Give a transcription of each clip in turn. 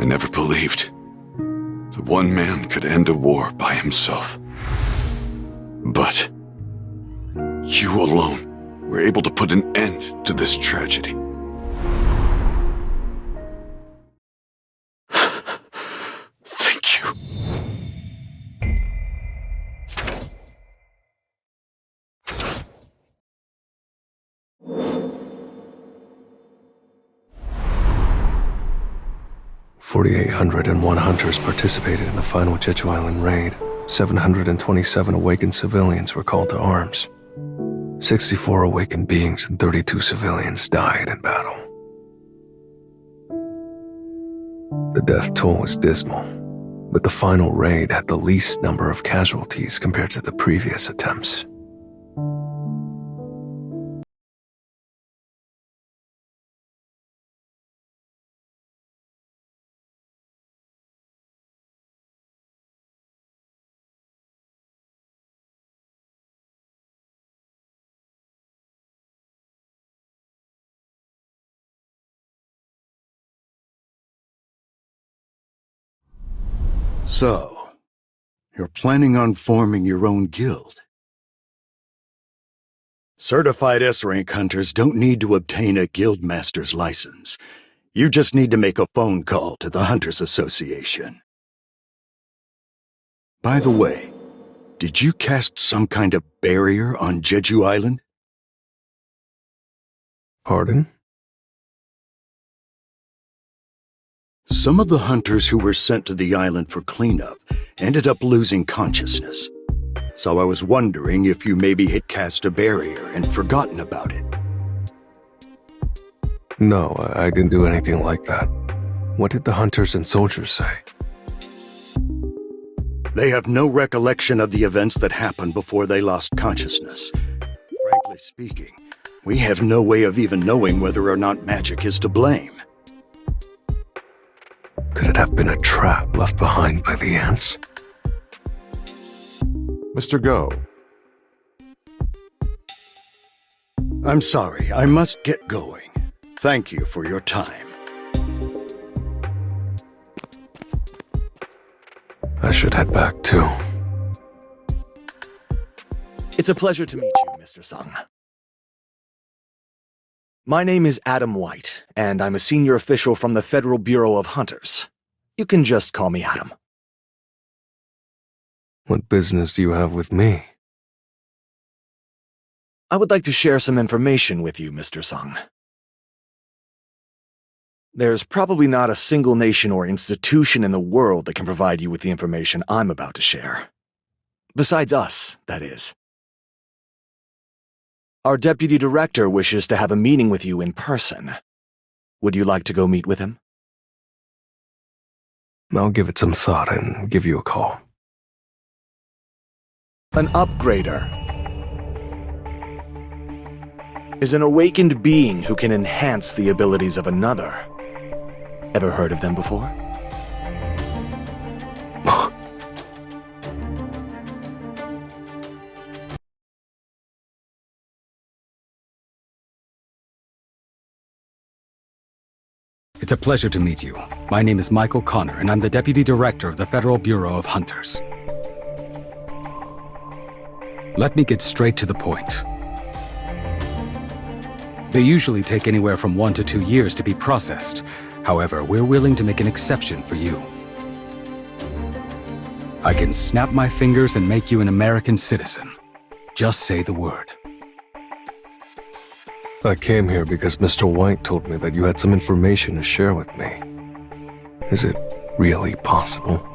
I never believed that one man could end a war by himself. But you alone were able to put an end to this tragedy. Thank you. "4,801 hunters participated in the final Jeju Island raid. 727 awakened civilians were called to arms. 64 awakened beings and 32 civilians died in battle. The death toll was dismal, but the final raid had the least number of casualties compared to the previous attempts. So, you're planning on forming your own guild? Certified S-rank hunters don't need to obtain a guildmaster's license. You just need to make a phone call to the Hunters Association. By the way, did you cast some kind of barrier on Jeju Island? Pardon? Some of the hunters who were sent to the island for cleanup ended up losing consciousness. So I was wondering if you maybe had cast a barrier and forgotten about it. No, I didn't do anything like that. What did the hunters and soldiers say? They have no recollection of the events that happened before they lost consciousness. Frankly speaking, we have no way of even knowing whether or not magic is to blame. Could it have been a trap left behind by the ants? Mr. Go. I'm sorry, I must get going. Thank you for your time. I should head back too. It's a pleasure to meet you, Mr. Sung. My name is Adam White, and I'm a senior official from the Federal Bureau of Hunters. You can just call me Adam. What business do you have with me? I would like to share some information with you, Mr. Sung. There's probably not a single nation or institution in the world that can provide you with the information I'm about to share. Besides us, that is. Our deputy director wishes to have a meeting with you in person. Would you like to go meet with him? I'll give it some thought and give you a call. An upgrader is an awakened being who can enhance the abilities of another. Ever heard of them before? It's a pleasure to meet you. My name is Michael Connor, and I'm the Deputy Director of the Federal Bureau of Hunters. Let me get straight to the point. They usually take anywhere from 1 to 2 years to be processed. However, we're willing to make an exception for you. I can snap my fingers and make you an American citizen. Just say the word. I came here because Mr. White told me that you had some information to share with me. Is it really possible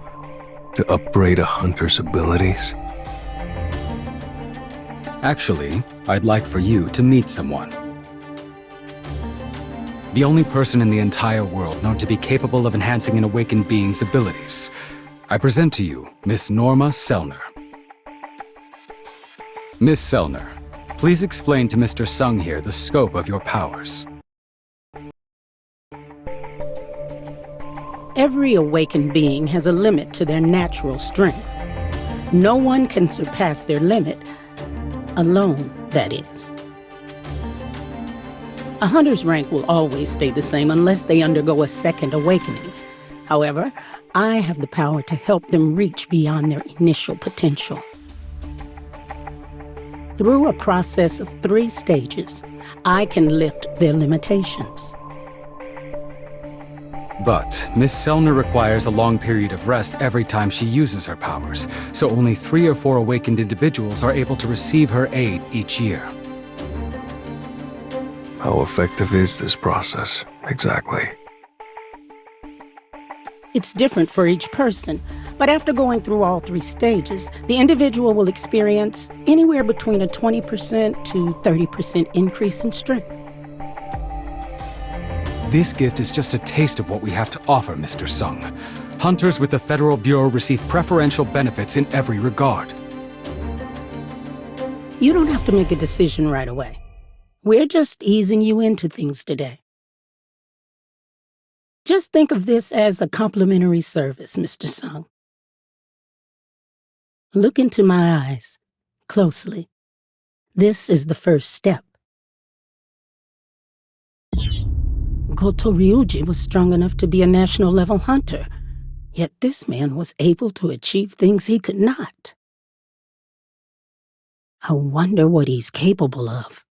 to upgrade a hunter's abilities? Actually, I'd like for you to meet someone. The only person in the entire world known to be capable of enhancing an awakened being's abilities. I present to you Miss Norma Selner. Miss Selner, please explain to Mr. Sung here the scope of your powers. Every awakened being has a limit to their natural strength. No one can surpass their limit, alone, that is. A hunter's rank will always stay the same unless they undergo a second awakening. However, I have the power to help them reach beyond their initial potential. Through a process of 3 stages, I can lift their limitations. But Miss Selner requires a long period of rest every time she uses her powers, so only 3 or 4 awakened individuals are able to receive her aid each year. How effective is this process, exactly? It's different for each person, but after going through all 3 stages, the individual will experience anywhere between a 20% to 30% increase in strength. This gift is just a taste of what we have to offer, Mr. Sung. Hunters with the Federal Bureau receive preferential benefits in every regard. You don't have to make a decision right away. We're just easing you into things today. Just think of this as a complimentary service, Mr. Sung. Look into my eyes closely. This is the first step. Goto Ryuji was strong enough to be a national-level hunter, yet this man was able to achieve things he could not. I wonder what he's capable of.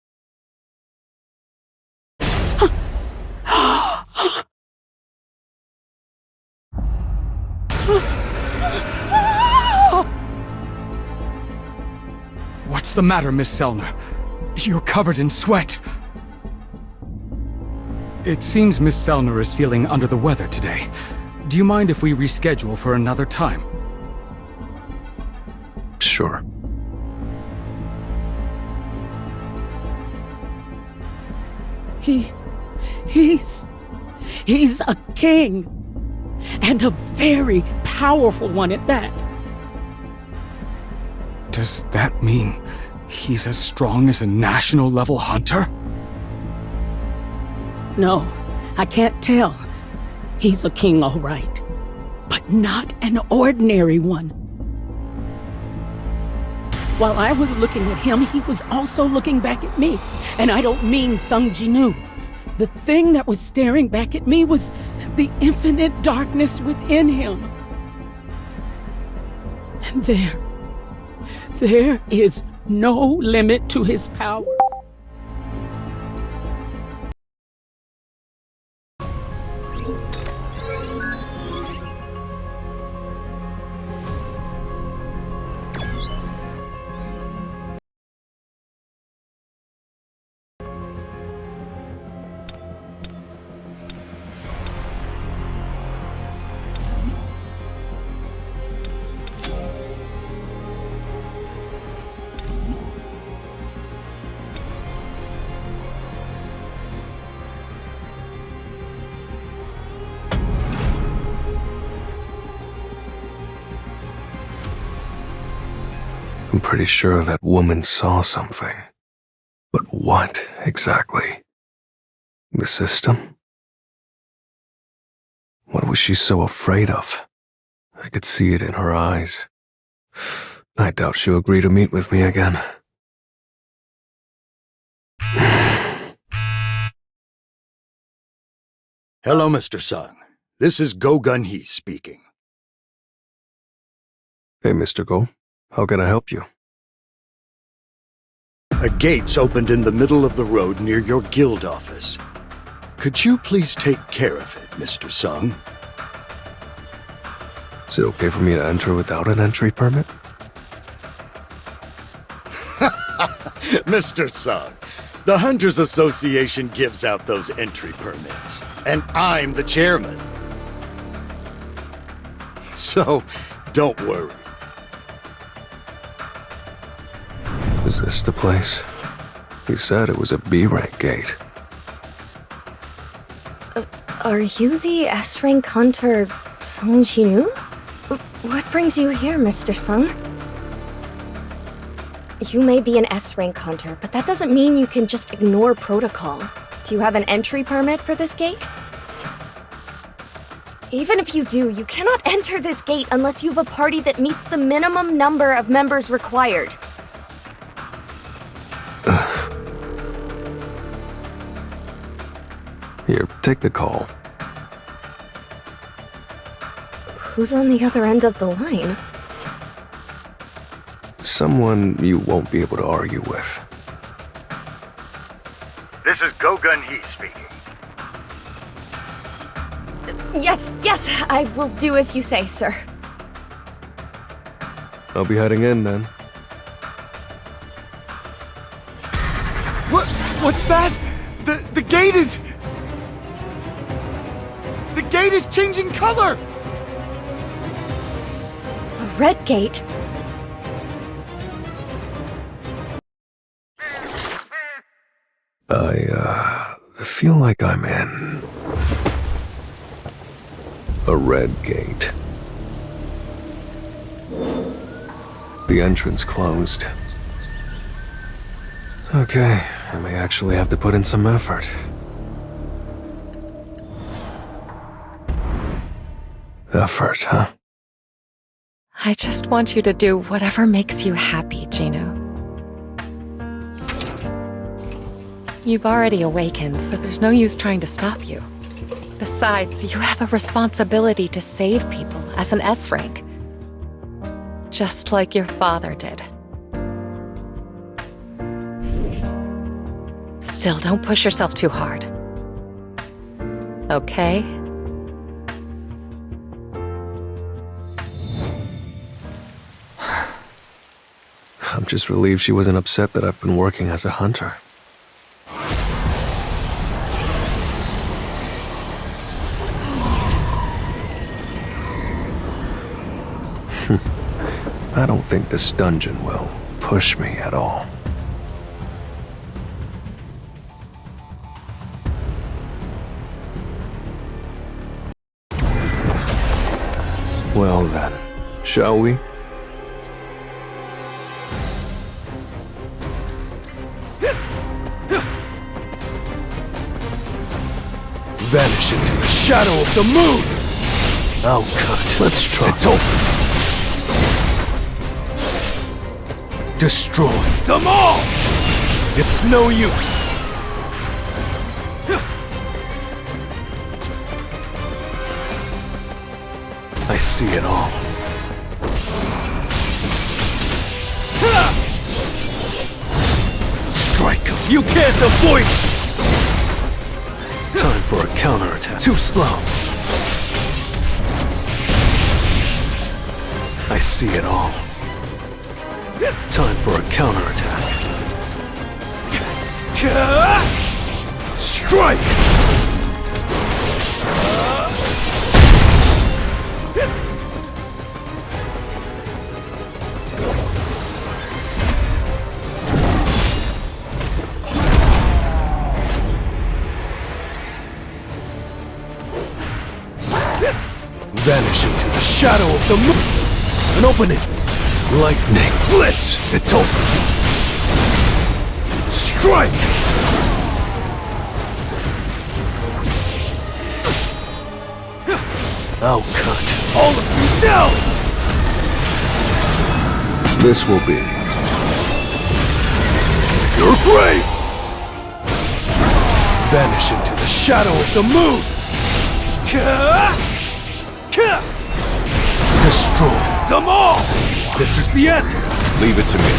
What's the matter, Miss Selner? You're covered in sweat. It seems Miss Selner is feeling under the weather today. Do you mind if we reschedule for another time? Sure. He's a king, and a very powerful one at that. Does that mean he's as strong as a national-level hunter? No, I can't tell. He's a king, all right, but not an ordinary one. While I was looking at him, he was also looking back at me, and I don't mean Sung Ji-nu. The thing that was staring back at me was the infinite darkness within him. And there is no limit to his powers. I'm pretty sure that woman saw something. But what, exactly? The system? What was she so afraid of? I could see it in her eyes. I doubt she'll agree to meet with me again. Hello, Mr. Sung. This is Go Gun-hee speaking. Hey, Mr. Go. How can I help you? A gate's opened in the middle of the road near your guild office. Could you please take care of it, Mr. Sung? Is it okay for me to enter without an entry permit? Mr. Sung, the Hunters Association gives out those entry permits, and I'm the chairman. So, don't worry. Is this the place? He said it was a B-rank gate. Are you the S-rank hunter, Sung Ji-nu? What brings you here, Mr. Sung? You may be an S-rank hunter, but that doesn't mean you can just ignore protocol. Do you have an entry permit for this gate? Even if you do, you cannot enter this gate unless you have a party that meets the minimum number of members required. Here, take the call. Who's on the other end of the line? Someone you won't be able to argue with. This is Gogun He speaking. Yes, I will do as you say, sir. I'll be heading in then. What's that? The gate is... The gate is changing color! A red gate? I feel like I'm in a red gate. The entrance closed. Okay, I may actually have to put in some effort. Effort, huh? I just want you to do whatever makes you happy, Gino. You've already awakened, so there's no use trying to stop you. Besides, you have a responsibility to save people as an S rank. Just like your father did. Still, don't push yourself too hard. Okay? I'm just relieved she wasn't upset that I've been working as a hunter. I don't think this dungeon will push me at all. Well then, shall we? Vanish into the shadow of the moon! I'll cut. Let's try. It's open! Destroy them all! It's no use! I see it all. Strike him! You can't avoid it! Time for a counterattack. Too slow! I see it all. Time for a counterattack. Strike! Vanish into the shadow of the moon! An opening! Lightning blitz! It's open! Strike! I'll cut. All of you down! This will be your grave! Vanish into the shadow of the moon! Destroy them all! This is the end! Leave it to me.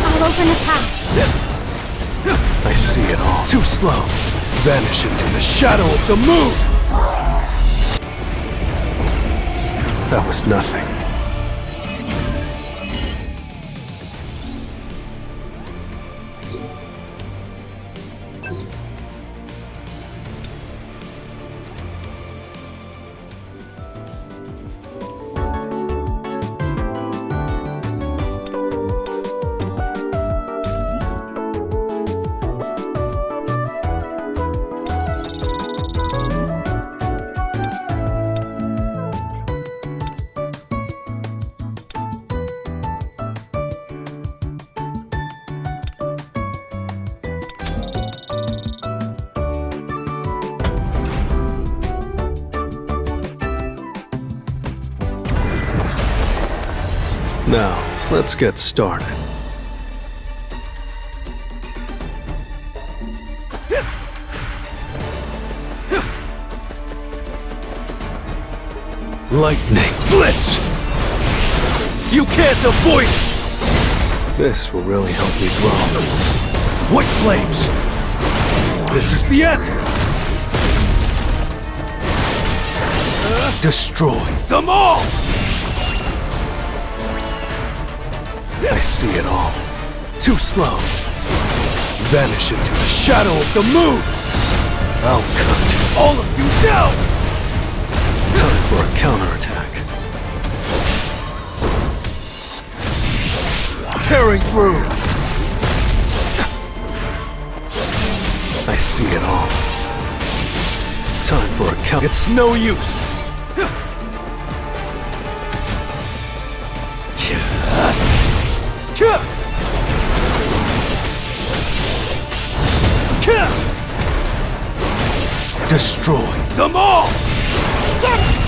I'll open the path. I see it all. Too slow! Vanish into the shadow of the moon! That was nothing. Now, let's get started. Lightning. Blitz! You can't avoid it! This will really help me grow. White flames! This is the end! Destroy. Them all! I see it all. Too slow. Vanish into the shadow of the moon! I'll cut. All of you down! Time for a counterattack. Tearing through! I see it all. Time for a count. It's no use! Destroy. Them all! Get it!